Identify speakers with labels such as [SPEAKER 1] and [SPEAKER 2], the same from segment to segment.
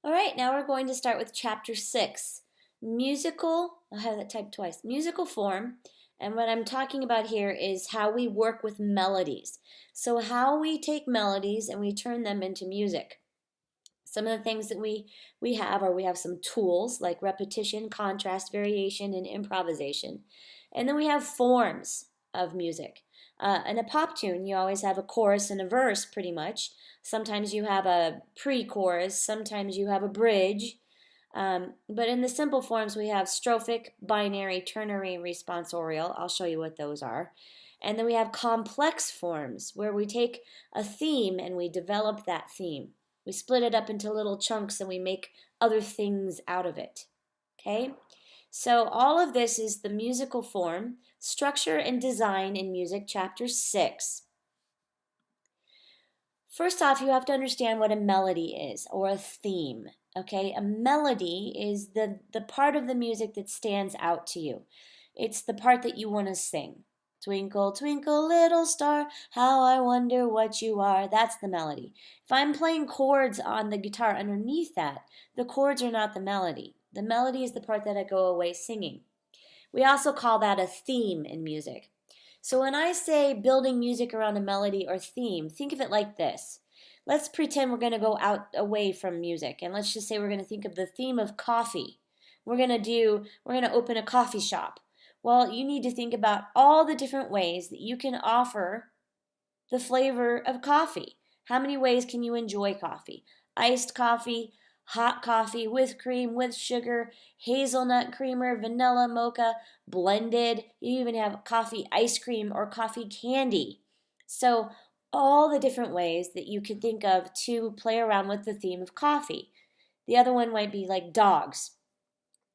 [SPEAKER 1] All right, now we're going to start with chapter 6, musical, I'll have that typed twice, musical form. And what I'm talking about here is how we work with melodies. So how we take melodies and we turn them into music. Some of the things that we have are we have some tools like repetition, contrast, variation, and improvisation. And then we have forms of music. In a pop tune, you always have a chorus and a verse pretty much. Sometimes you have a pre-chorus, sometimes you have a bridge. But in the simple forms, we have strophic, binary, ternary, and responsorial. I'll show you what those are. And then we have complex forms where we take a theme and we develop that theme. We split it up into little chunks and we make other things out of it. Okay? So all of this is the musical form, structure and design in music, chapter 6. First off, you have to understand what a melody is or a theme. Okay, a melody is the part of the music that stands out to you. It's the part that you want to sing. Twinkle, twinkle, little star, how I wonder what you are. That's the melody. If I'm playing chords on the guitar underneath that, the chords are not the melody. The melody is the part that I go away singing. We also call that a theme in music. So when I say building music around a melody or theme, think of it like this. Let's pretend we're going to go out away from music and let's just say we're going to think of the theme of coffee. We're going to open a coffee shop. Well, you need to think about all the different ways that you can offer the flavor of coffee. How many ways can you enjoy coffee? Iced coffee, hot coffee with cream, with sugar, hazelnut creamer, vanilla mocha, blended. You even have coffee ice cream or coffee candy. So all the different ways that you could think of to play around with the theme of coffee. The other one might be like dogs.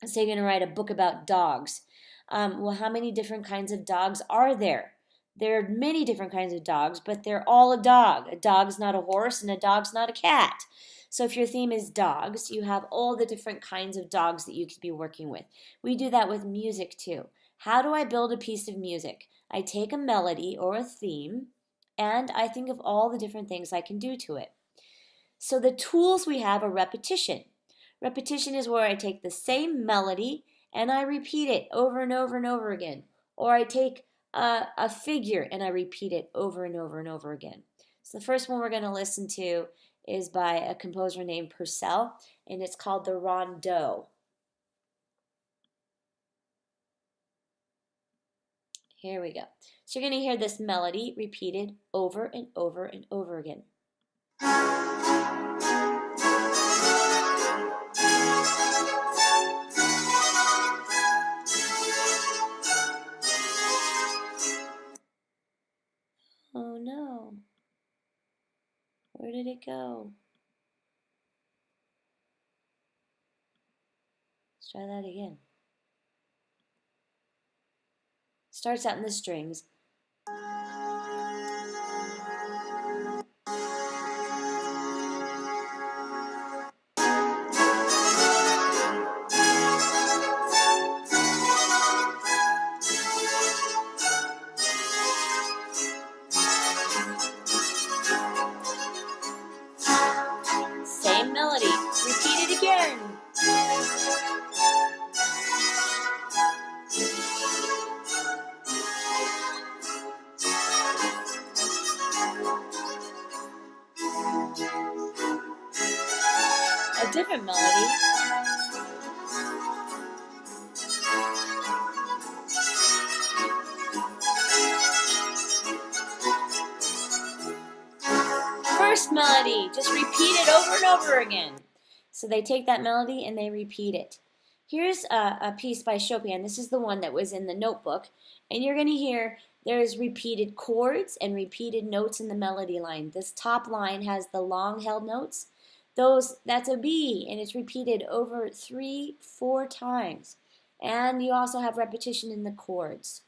[SPEAKER 1] Say you're going to write a book about dogs. Well, how many different kinds of dogs are there? There are many different kinds of dogs, but they're all a dog. A dog's not a horse and a dog's not a cat. So if your theme is dogs, you have all the different kinds of dogs that you could be working with. We do that with music too. How do I build a piece of music? I take a melody or a theme and I think of all the different things I can do to it. So the tools we have are repetition. Repetition is where I take the same melody and I repeat it over and over and over again. Or I take a figure and I repeat it over and over and over again. So the first one we're going to listen to is by a composer named Purcell, and it's called the Rondeau. Here we go. So you're going to hear this melody repeated over and over and over again. Oh no. Where did it go? Let's try that again. Starts out in the strings. Same melody. Repeat it again. A different melody. First melody. Just repeat it over and over again. So they take that melody and they repeat it. Here's a piece by Chopin. This is the one that was in the notebook. And you're going to hear there's repeated chords and repeated notes in the melody line. This top line has the long held notes. That's a B, and it's repeated over 3-4 times. And you also have repetition in the chords.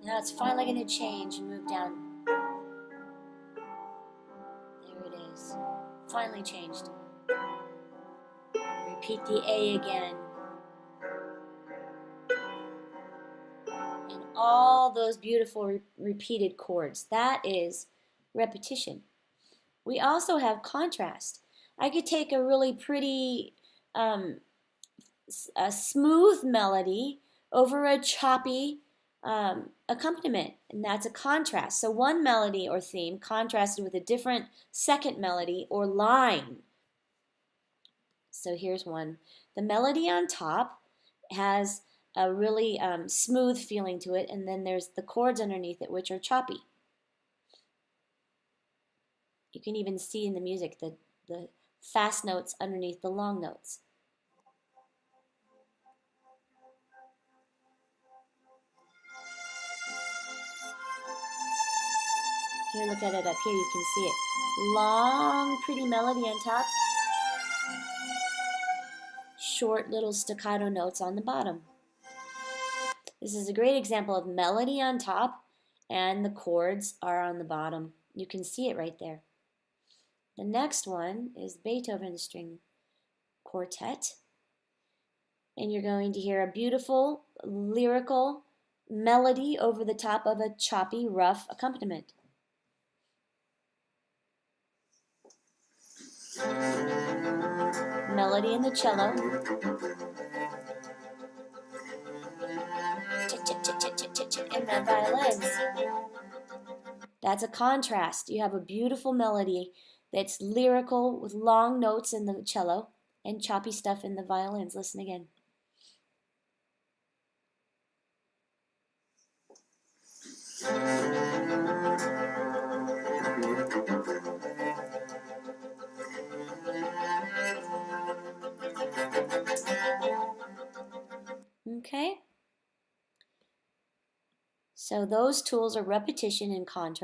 [SPEAKER 1] Now it's finally going to change and move down. finally changed. Repeat the A again. And all those beautiful repeated chords. That is repetition. We also have contrast. I could take a really pretty a smooth melody over a choppy accompaniment, and that's a contrast. So one melody or theme contrasted with a different second melody or line. So here's one. The melody on top has a really smooth feeling to it, and then there's the chords underneath it, which are choppy. You can even see in the music the fast notes underneath the long notes. Here, look at it up here, you can see it. Long, pretty melody on top. Short little staccato notes on the bottom. This is a great example of melody on top and the chords are on the bottom. You can see it right there. The next one is Beethoven String Quartet. And you're going to hear a beautiful lyrical melody over the top of a choppy, rough accompaniment. Melody in the cello. And the violins. That's a contrast. You have a beautiful melody that's lyrical with long notes in the cello and choppy stuff in the violins. Listen again. Okay? So those tools are repetition and contrast.